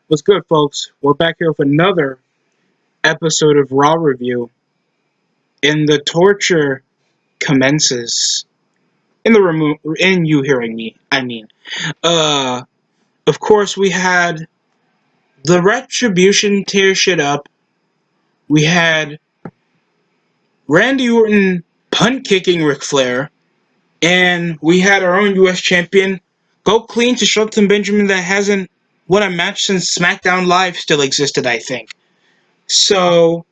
What's good, folks? We're back here with another episode of Raw Review, and the torture commences. In you hearing me, I mean. Uh, of course, we had the Retribution tear shit up. We had Randy Orton punt kicking Ric Flair, and we had our own U.S. champion go clean to Shelton Benjamin that hasn't won a match since SmackDown Live still existed, I think. So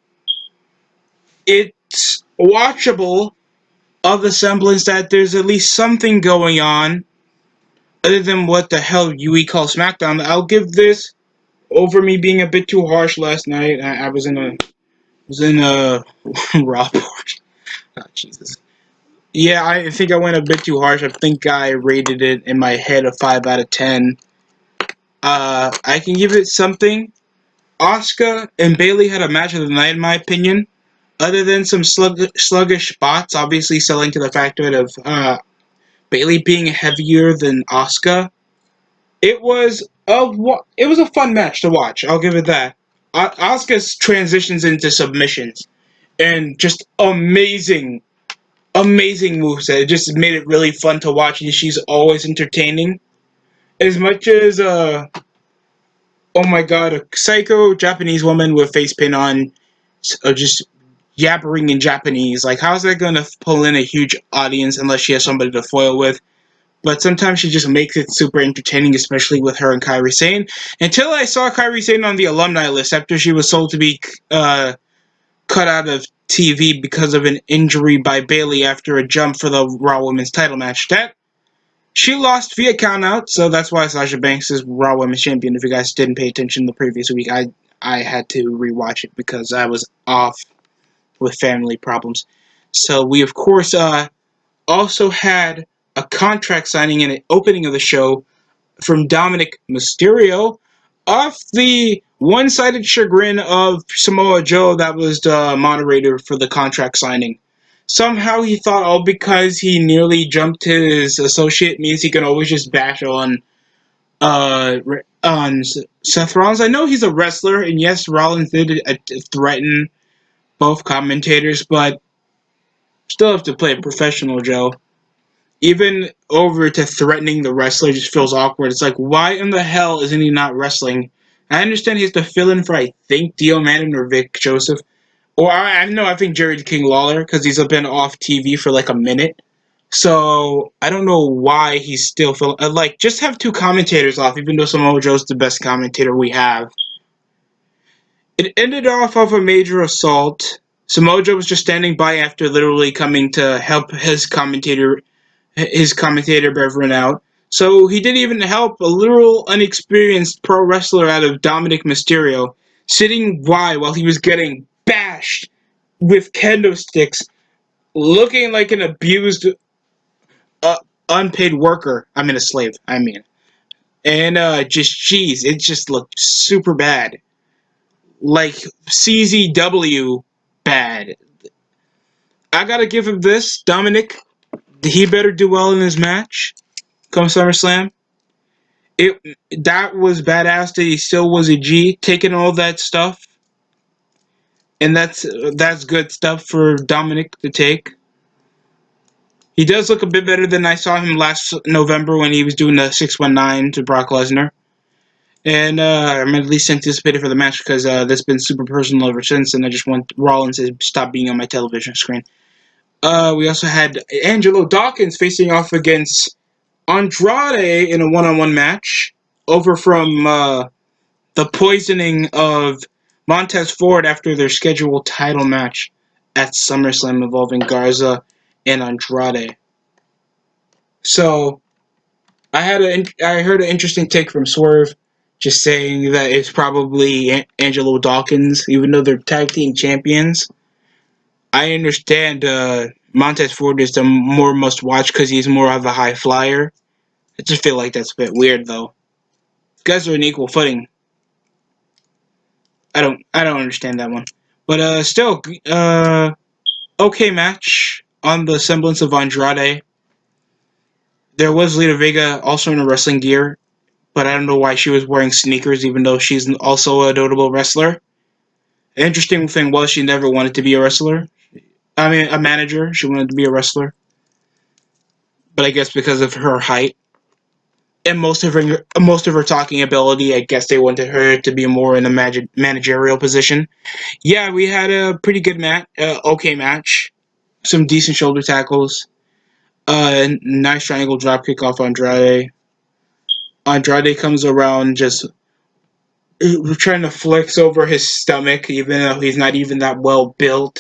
it's watchable of the semblance that there's at least something going on other than what the hell UE calls SmackDown. I'll give this over me being a bit too harsh last night. I was in a Raw portion. Oh, Jesus. Yeah, I think I went a bit too harsh. I think I rated it in my head a 5 out of 10. I can give it something. Asuka and Bayley had a match of the night, in my opinion. Other than some sluggish spots, obviously selling to the factor of Bayley being heavier than Asuka. It was a fun match to watch. I'll give it that. Asuka transitions into submissions and just amazing moves. It just made it really fun to watch, and she's always entertaining. As much as oh my god, a psycho Japanese woman with face paint on, just yabbering in Japanese. Like, how's that going to pull in a huge audience unless she has somebody to foil with? But sometimes she just makes it super entertaining, especially with her and Kairi Sane. Until I saw Kairi Sane on the alumni list after she was sold to be cut out of TV because of an injury by Bayley after a jump for the Raw Women's title match. That she lost via countout, so that's why Sasha Banks is Raw Women's Champion. If you guys didn't pay attention the previous week, I had to rewatch it because I was off with family problems. So we, of course, also had a contract signing and an opening of the show from Dominic Mysterio off the one-sided chagrin of Samoa Joe that was the moderator for the contract signing. Somehow he thought, oh, because he nearly jumped his associate means he can always just bash uh, on Seth Rollins. I know he's a wrestler, and yes, Rollins did threaten both commentators, but still have to play a professional, Joe. Even over to threatening the wrestler just feels awkward. It's like, why in the hell isn't he not wrestling? I understand he has to fill in for, I think, Dio Maddin or Vic Joseph. Or, I don't know, I think Jerry King Lawler, because he's been off TV for like a minute. So, I don't know why he's still filling. Like, just have two commentators off, even though Samoa Joe's the best commentator we have. It ended off of a major assault. Samoa Joe was just standing by after literally coming to help his commentator brethren out. So he didn't even help a literal unexperienced pro wrestler out of Dominic Mysterio, sitting by while he was getting bashed with kendo sticks, looking like an abused, uh, unpaid worker. I mean, a slave. I mean, and just jeez, it just looked super bad, like CZW bad. I gotta give him this, Dominic. He better do well in his match come SummerSlam. it that was badass that he still was a G taking all that stuff, and that's good stuff for Dominic to take. He does look a bit better than I saw him last November when he was doing the 619 to Brock Lesnar. And I'm at least anticipated for the match because that's been super personal ever since, and I just want Rollins to stop being on my television screen. We also had Angelo Dawkins facing off against Andrade in a one-on-one match over from the poisoning of Montez Ford after their scheduled title match at SummerSlam involving Garza and Andrade. So I heard an interesting take from Swerve, just saying that it's probably Angelo Dawkins, even though they're tag team champions. I understand Montez Ford is the more must watch because he's more of a high flyer. I just feel like that's a bit weird though. Guys are on equal footing. I don't understand that one. But still, okay match on the semblance of Andrade. There was Lita Vega also in a wrestling gear, but I don't know why she was wearing sneakers, even though she's also a notable wrestler. The interesting thing was she never wanted to be a wrestler. I mean, a manager. She wanted to be a wrestler, but I guess because of her height and most of her talking ability, I guess they wanted her to be more in a managerial position. Yeah, we had a pretty good match, okay match, some decent shoulder tackles, nice triangle drop kick off Andrade. Andrade comes around just trying to flex over his stomach, even though he's not even that well built.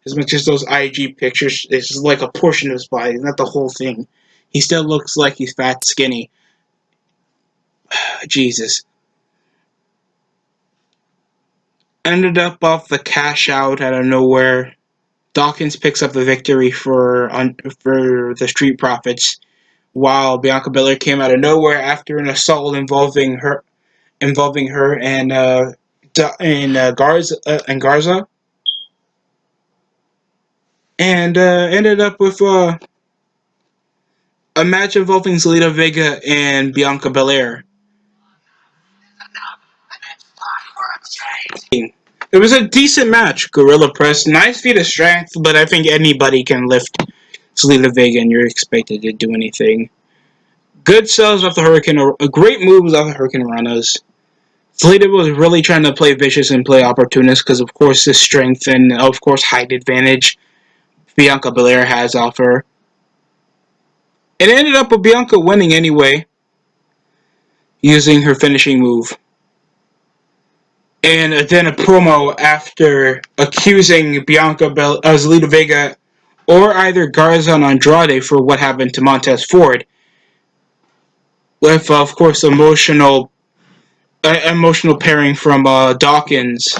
As much as those IG pictures, it's just like a portion of his body, not the whole thing. He still looks like he's fat, skinny. Jesus. Ended up off the cash out out of nowhere. Dawkins picks up the victory for the Street Profits, while Bianca Belair came out of nowhere after an assault involving her and Garza, and ended up with a match involving Zelina Vega and Bianca Belair. It was a decent match. Gorilla Press, nice feat of strength, but I think anybody can lift Zelina Vega, and you're expected to do anything. Good sells off the Hurricane, great moves off the Hurricane Ranas. Zelina was really trying to play vicious and play opportunist because, of course, the strength and, of course, height advantage Bianca Belair has off her. It ended up with Bianca winning anyway, using her finishing move. And then a promo after accusing Zelina Vega or either Garza and Andrade for what happened to Montez Ford, with of course emotional pairing from Dawkins,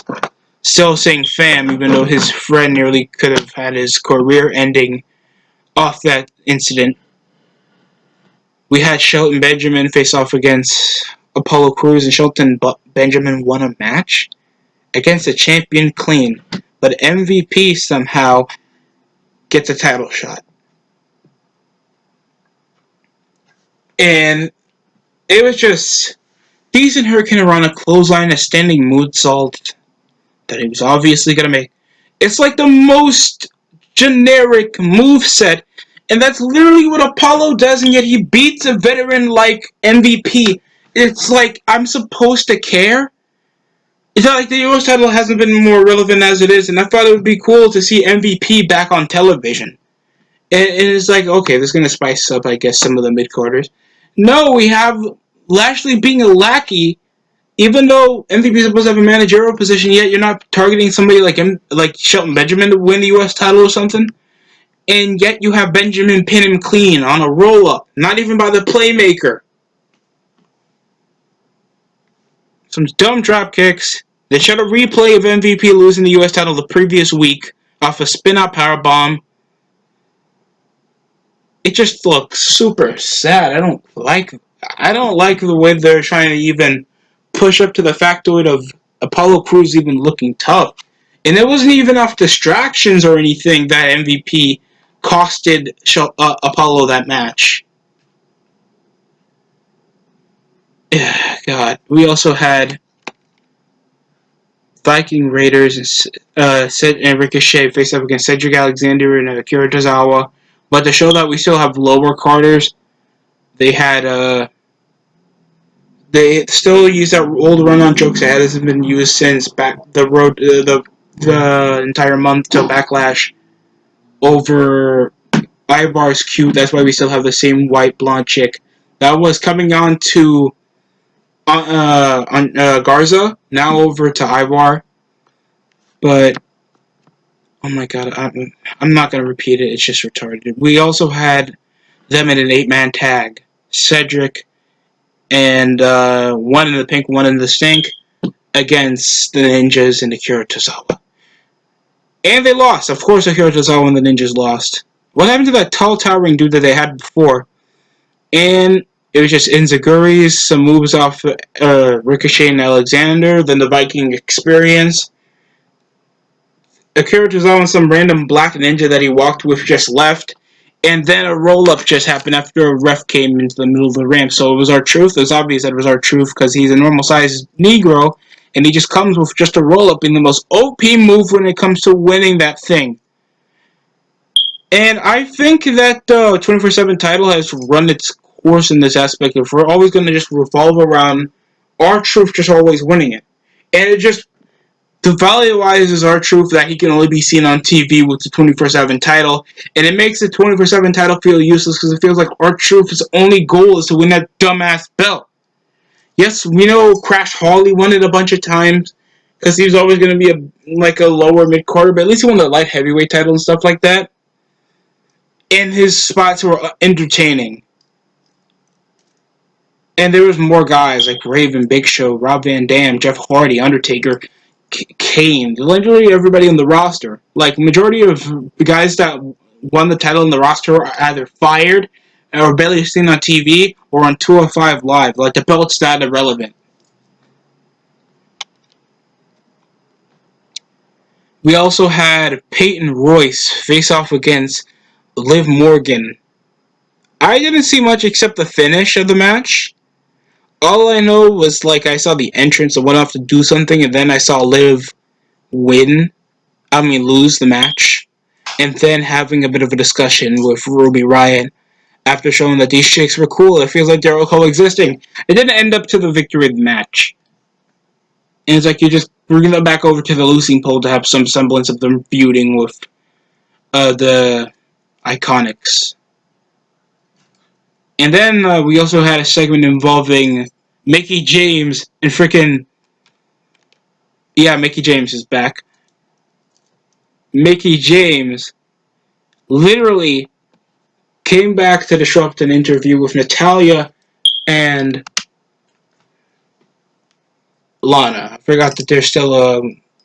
still saying "fam," even though his friend nearly could have had his career ending off that incident. We had Shelton Benjamin face off against Apollo Crews, and Shelton Benjamin won a match against a champion clean, but MVP somehow gets a title shot. And it was just decent Hurricane Rana clothesline, a standing moonsault that he was obviously going to make. It's like the most generic move set, and that's literally what Apollo does, and yet he beats a veteran like MVP. It's like, I'm supposed to care? It's not like the US title hasn't been more relevant as it is, and I thought it would be cool to see MVP back on television. And it's like, okay, this is going to spice up, I guess, some of the mid-quarters. No, we have Lashley being a lackey, even though MVP is supposed to have a managerial position, yet you're not targeting somebody like Shelton Benjamin to win the US title or something. And yet you have Benjamin pin him clean on a roll-up, not even by the playmaker. Some dumb drop kicks. They showed a replay of MVP losing the US title the previous week off a spin-out powerbomb. It just looks super sad. I don't like the way they're trying to even push up to the factoid of Apollo Crews even looking tough. And it wasn't even off distractions or anything that MVP costed Apollo that match. God. We also had Viking Raiders and Ricochet face up against Cedric Alexander and Akira Tozawa. But to show that we still have lower carders, they had they still use that old run-on jokes that hasn't been used since the entire month till Backlash over Ivar's cute. That's why we still have the same white blonde chick that was coming on to Garza, now over to Ivar. But oh my god, I'm not gonna repeat it. It's just retarded. We also had them in an 8-man tag. Cedric and one in the pink, one in the stink against the Ninjas and Akira Tozawa. And they lost. Of course, Akira Tozawa and the Ninjas lost. What happened to that tall, towering dude that they had before? And it was just Inzaguri, some moves off Ricochet and Alexander, then the Viking Experience. Akira Tozawa and some random black ninja that he walked with just left. And then a roll-up just happened after a ref came into the middle of the ramp. So it was R-Truth. It was obvious that it was R-Truth because he's a normal-sized Negro, and he just comes with just a roll-up in the most OP move when it comes to winning that thing. And I think that the 24/7 title has run its course in this aspect. If we're always going to just revolve around R-Truth just always winning it. And it just devaluizes R-Truth that he can only be seen on TV with the 24/7 title, and it makes the 24/7 title feel useless because it feels like R-Truth's only goal is to win that dumbass belt. Yes, we know Crash Holly won it a bunch of times because he was always going to be a lower mid quarter, but at least he won the light heavyweight title and stuff like that. And his spots were entertaining. And there was more guys like Raven, Big Show, Rob Van Dam, Jeff Hardy, Undertaker, Kane, literally everybody on the roster. Like, majority of the guys that won the title in the roster are either fired or barely seen on TV or on 205 Live. Like, the belt's that irrelevant. We also had Peyton Royce face off against Liv Morgan. I didn't see much except the finish of the match. All I know was, like, I saw the entrance and went off to do something, and then I saw Liv lose the match, and then having a bit of a discussion with Ruby Riott after showing that these chicks were cool. It feels like they're all coexisting. It didn't end up to the victory of the match. And it's like you're just bringing them back over to the losing pole to have some semblance of them feuding with the Iconics. And then we also had a segment involving Mickie James and freaking... Yeah, Mickie James is back. Mickie James literally came back to disrupt an interview with Natalya and Lana. I forgot that they're still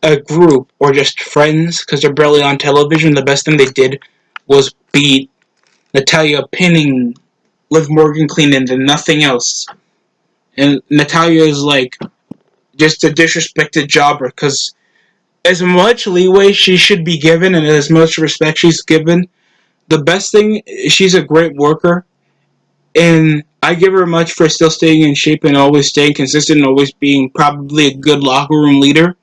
a group or just friends because they're barely on television. The best thing they did was beat Natalya, pinning Liv Morgan clean and then nothing else. And Natalya is like just a disrespected jobber because as much leeway she should be given and as much respect she's given, the best thing, she's a great worker. And I give her much for still staying in shape and always staying consistent and always being probably a good locker room leader.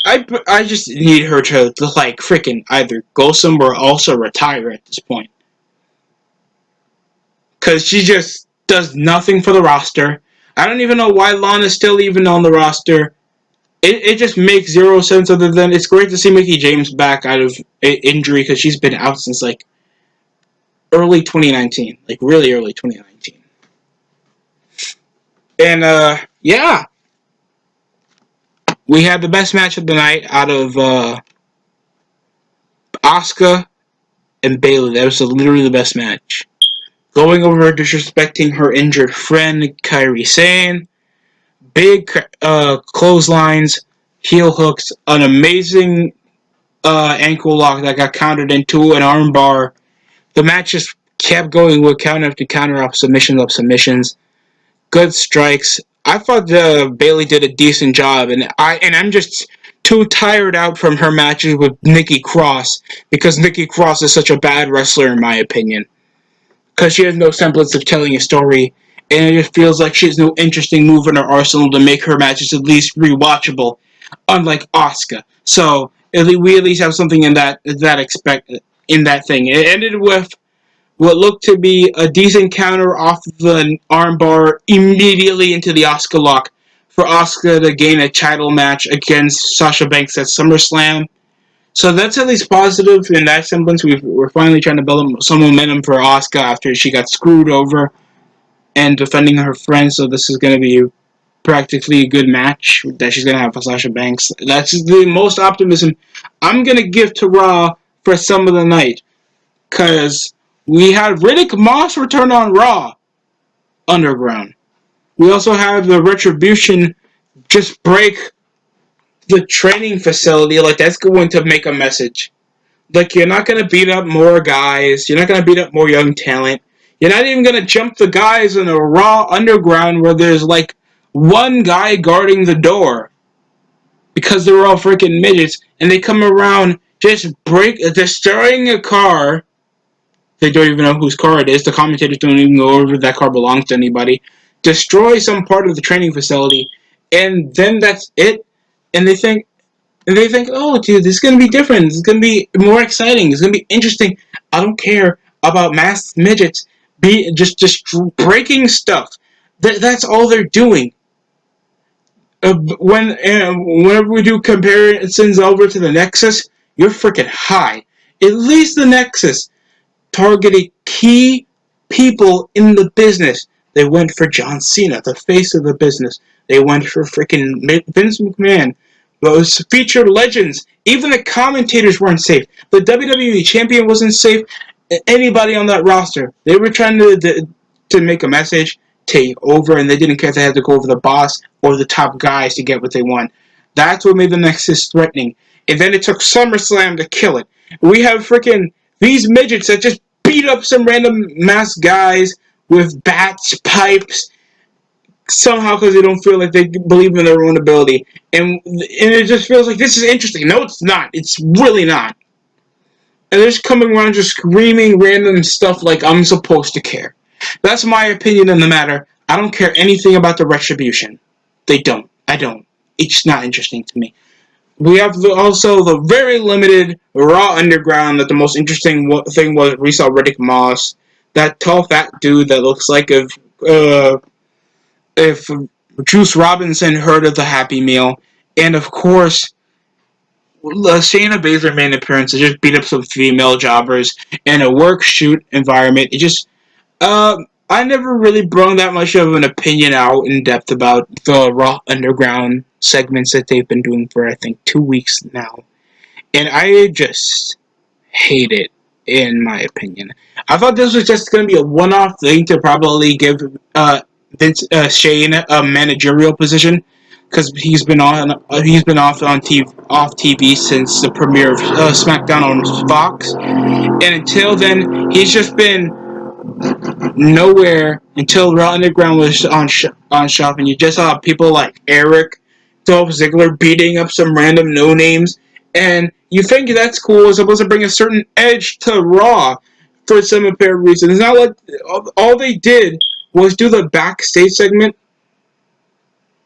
I just need her to like freaking either go somewhere else or retire at this point. Because she just does nothing for the roster. I don't even know why Lana's still even on the roster. It just makes zero sense other than it's great to see Mickie James back out of injury because she's been out since like early 2019. Like really early 2019. And yeah. We had the best match of the night out of Asuka and Bayley. That was literally the best match. Going over disrespecting her injured friend, Kairi Sane. Big clotheslines, heel hooks, an amazing ankle lock that got countered into an armbar. The match just kept going with counter after counter of submissions. Good strikes. I thought Bayley did a decent job, and I'm just too tired out from her matches with Nikki Cross because Nikki Cross is such a bad wrestler in my opinion. Because she has no semblance of telling a story, and it just feels like she has no interesting move in her arsenal to make her matches at least rewatchable, unlike Asuka. So we at least have something in that in that thing. It ended with what looked to be a decent counter off the armbar immediately into the Asuka lock for Asuka to gain a title match against Sasha Banks at SummerSlam. So that's at least positive in that semblance. We're finally trying to build up some momentum for Asuka after she got screwed over and defending her friend. So this is going to be practically a good match that she's going to have for Sasha Banks. That's the most optimism I'm going to give to Raw for some of the night. Because we had Riddick Moss return on Raw Underground. We also have the Retribution just break the training facility. Like, that's going to make a message. Like, you're not going to beat up more guys. You're not going to beat up more young talent. You're not even going to jump the guys in a Raw Underground where there's, like, one guy guarding the door. Because they're all freaking midgets. And they come around just destroying a car They don't even know whose car it is. The commentators don't even go over if that car belongs to anybody. Destroy some part of the training facility, and then that's it. And they think, oh, dude, this is gonna be different. This is gonna be more exciting. It's gonna be interesting. I don't care about masked midgets. Be just breaking stuff. That's all they're doing. Whenever we do comparisons over to the Nexus, you're freaking high. At least the Nexus targeted key people in the business. They went for John Cena, the face of the business. They went for freaking Vince McMahon. Those featured legends. Even the commentators weren't safe. The WWE champion wasn't safe. Anybody on that roster. They were trying to make a message, take over, and they didn't care if they had to go over the boss or the top guys to get what they want. That's what made the Nexus threatening. And then it took SummerSlam to kill it. We have freaking these midgets that just beat up some random masked guys with bats, pipes, somehow because they don't feel like they believe in their own ability. And it just feels like this is interesting. No, it's not. It's really not. And they're just coming around just screaming random stuff like I'm supposed to care. That's my opinion on the matter. I don't care anything about the retribution. They don't. I don't. It's not interesting to me. We have also the very limited Raw Underground. That the most interesting thing was we saw Riddick Moss, that tall fat dude that looks like if Juice Robinson heard of the Happy Meal, and of course Shayna Baszler made an appearance to just beat up some female jobbers in a work shoot environment. It just I never really brought that much of an opinion out in depth about the Raw Underground segments that they've been doing for I think 2 weeks now. And I just hate it, in my opinion. I thought this was just going to be a one-off thing to probably give Shane a managerial position because he's been off TV since the premiere of SmackDown on Fox, and until then he's just been nowhere until Raw Underground was on Shop, and you just saw people like Eric, Dolph Ziggler beating up some random no names, and you think that's cool. It's supposed to bring a certain edge to Raw for some apparent reason. It's not like all they did was do the backstage segment,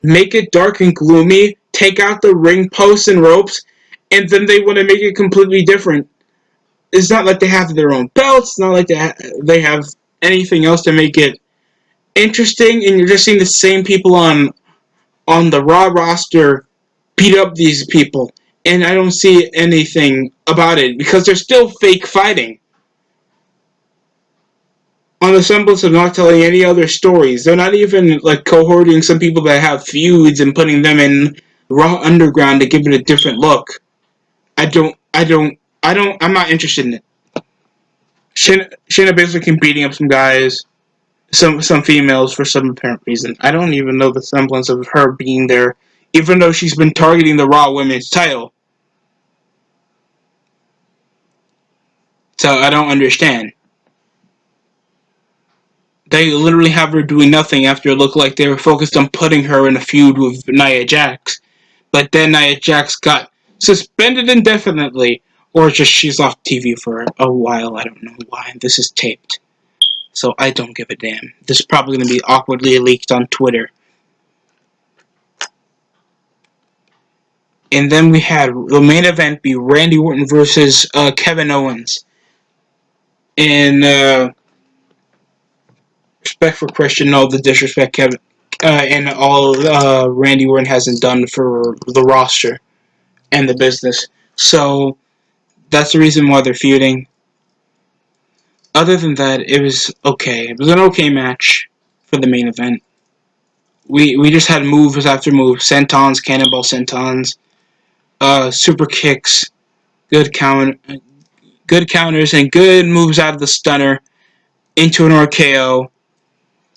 make it dark and gloomy, take out the ring posts and ropes, and then they want to make it completely different. It's not like they have their own belts. It's not like they have anything else to make it interesting, and you're just seeing the same people on the Raw roster beat up these people, and I don't see anything about it because they're still fake fighting. On the semblance of not telling any other stories, they're not even like cohorting some people that have feuds and putting them in Raw Underground to give it a different look. I'm not interested in it. Shayna basically can beating up some guys, some females for some apparent reason. I don't even know the semblance of her being there, even though she's been targeting the Raw Women's title. So I don't understand. They literally have her doing nothing after it looked like they were focused on putting her in a feud with Nia Jax. But then Nia Jax got suspended indefinitely, or just she's off TV for a while. I don't know why. This is taped. So I don't give a damn. This is probably going to be awkwardly leaked on Twitter. And then we had the main event be Randy Orton versus Kevin Owens. And respect for Christian, no the disrespect Kevin and all Randy Orton hasn't done for the roster and the business. So that's the reason why they're feuding. Other than that, it was okay. It was an okay match for the main event. We just had moves after moves, sentons, cannonball sentons, super kicks, good counters, and good moves out of the stunner into an RKO.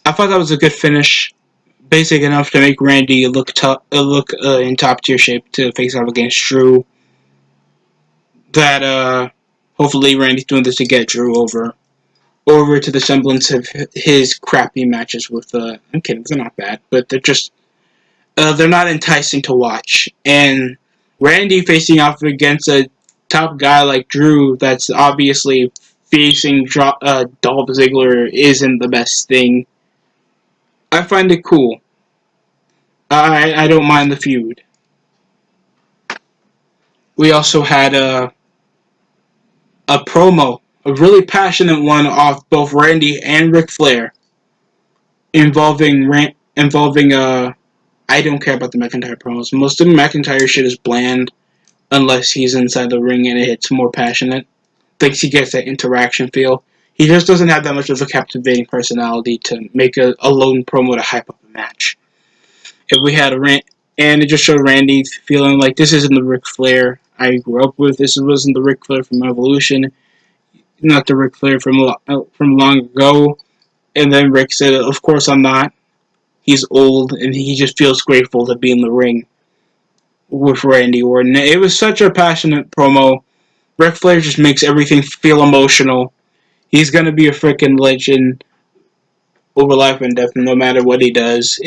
I thought that was a good finish, basic enough to make Randy look in top tier shape to face off against Drew. That hopefully Randy's doing this to get Drew over to the semblance of his crappy matches with. I'm kidding, they're not bad, but they're not enticing to watch. And Randy facing off against a top guy like Drew, that's obviously facing Dolph Ziggler isn't the best thing. I find it cool. I don't mind the feud. We also had a promo, a really passionate one off both Randy and Ric Flair, involving. I don't care about the McIntyre promos. Most of the McIntyre shit is bland unless he's inside the ring and it's more passionate. Thinks he gets that interaction feel. He just doesn't have that much of a captivating personality to make a lone promo to hype up a match. If we had a rant, and it just showed Randy feeling like this isn't the Ric Flair I grew up with. This wasn't the Ric Flair from Evolution, not the Ric Flair from long ago. And then Rick said, "Of course I'm not. He's old, and he just feels grateful to be in the ring with Randy Orton." It was such a passionate promo. Ric Flair just makes everything feel emotional. He's gonna be a freaking legend over life and death, no matter what he does.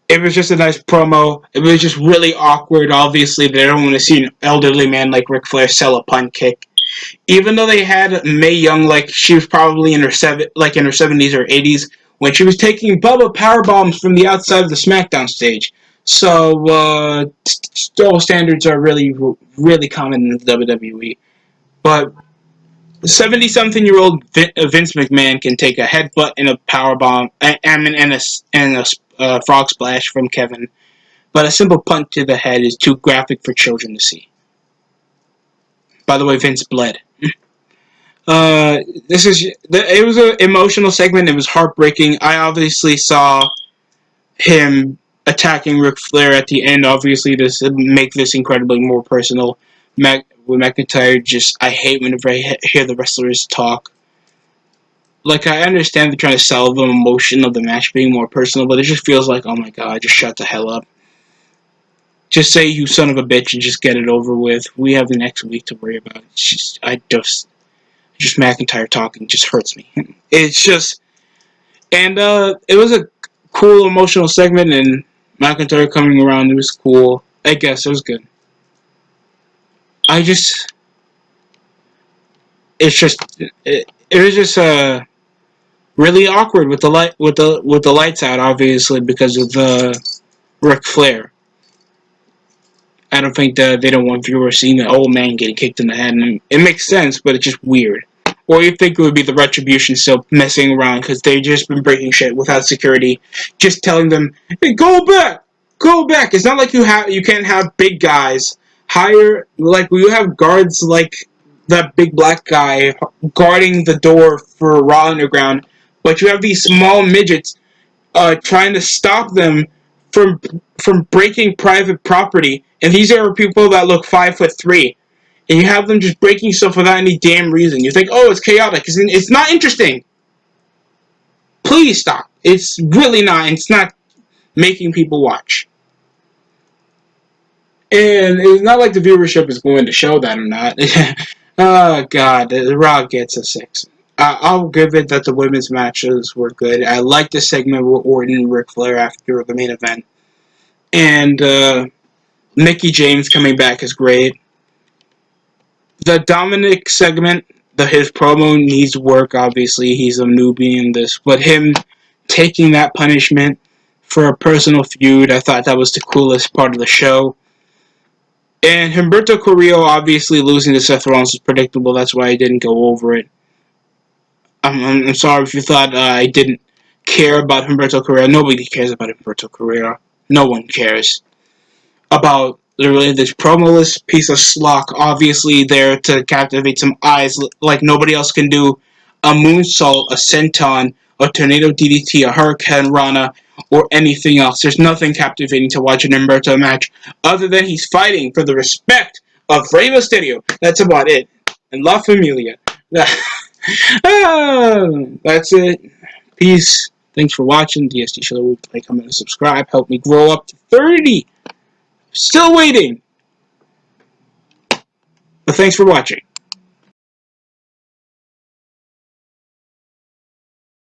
It was just a nice promo. It was just really awkward. Obviously, they don't want to see an elderly man like Ric Flair sell a punt kick. Even though they had Mae Young, like she was probably in her 70s or 80s when she was taking Bubba power bombs from the outside of the SmackDown stage. So those standards are really common in the WWE. But 70-something-year-old Vince McMahon can take a headbutt and a power bomb and a frog splash from Kevin, but a simple punt to the head is too graphic for children to see. By the way, Vince bled. It was an emotional segment. It was heartbreaking. I obviously saw him attacking Ric Flair at the end. Obviously, this make this incredibly more personal. With McIntyre, I hate whenever I hear the wrestlers talk. Like, I understand they're trying to sell the emotion of the match being more personal, but it just feels like, oh my god, just shut the hell up. Just say you son of a bitch and just get it over with. We have the next week to worry about. Just McIntyre talking just hurts me. It's just, and it was a cool emotional segment, and McIntyre coming around, it was cool. I guess it was good. I just, it's just, it was just really awkward with the lights out, obviously because of Ric Flair. I don't think that they don't want viewers seeing an old man getting kicked in the head, and it makes sense, but it's just weird. Or you think it would be the Retribution still messing around because they've just been breaking shit without security, just telling them, "Hey, go back, go back." It's not like you can't have big guys hire like you have guards like that big black guy guarding the door for Raw Underground, but you have these small midgets trying to stop them from breaking private property, and these are people that look 5'3", and you have them just breaking stuff without any damn reason. You think, oh, it's chaotic. It's not interesting. Please stop. It's really not. It's not making people watch. And it's not like the viewership is going to show that or not. Oh, God. The Raw gets a 6. I'll give it that the women's matches were good. I liked the segment with Orton and Ric Flair after the main event. And Mickie James coming back is great. The Dominic segment, his promo needs work, obviously. He's a newbie in this. But him taking that punishment for a personal feud, I thought that was the coolest part of the show. And Humberto Carrillo obviously losing to Seth Rollins was predictable. That's why I didn't go over it. I'm sorry if you thought I didn't care about Humberto Carrillo. Nobody cares about Humberto Carrillo. No one cares about literally this promoless piece of schlock, obviously there to captivate some eyes like nobody else can do. A moonsault, a senton, a tornado DDT, a hurricane rana, or anything else. There's nothing captivating to watch an Humberto match other than he's fighting for the respect of Rey Mysterio. That's about it. And La Familia. That's it. Peace. Thanks for watching. DST Show. Like, comment, and subscribe. Help me grow up to 30. Still waiting. But thanks for watching.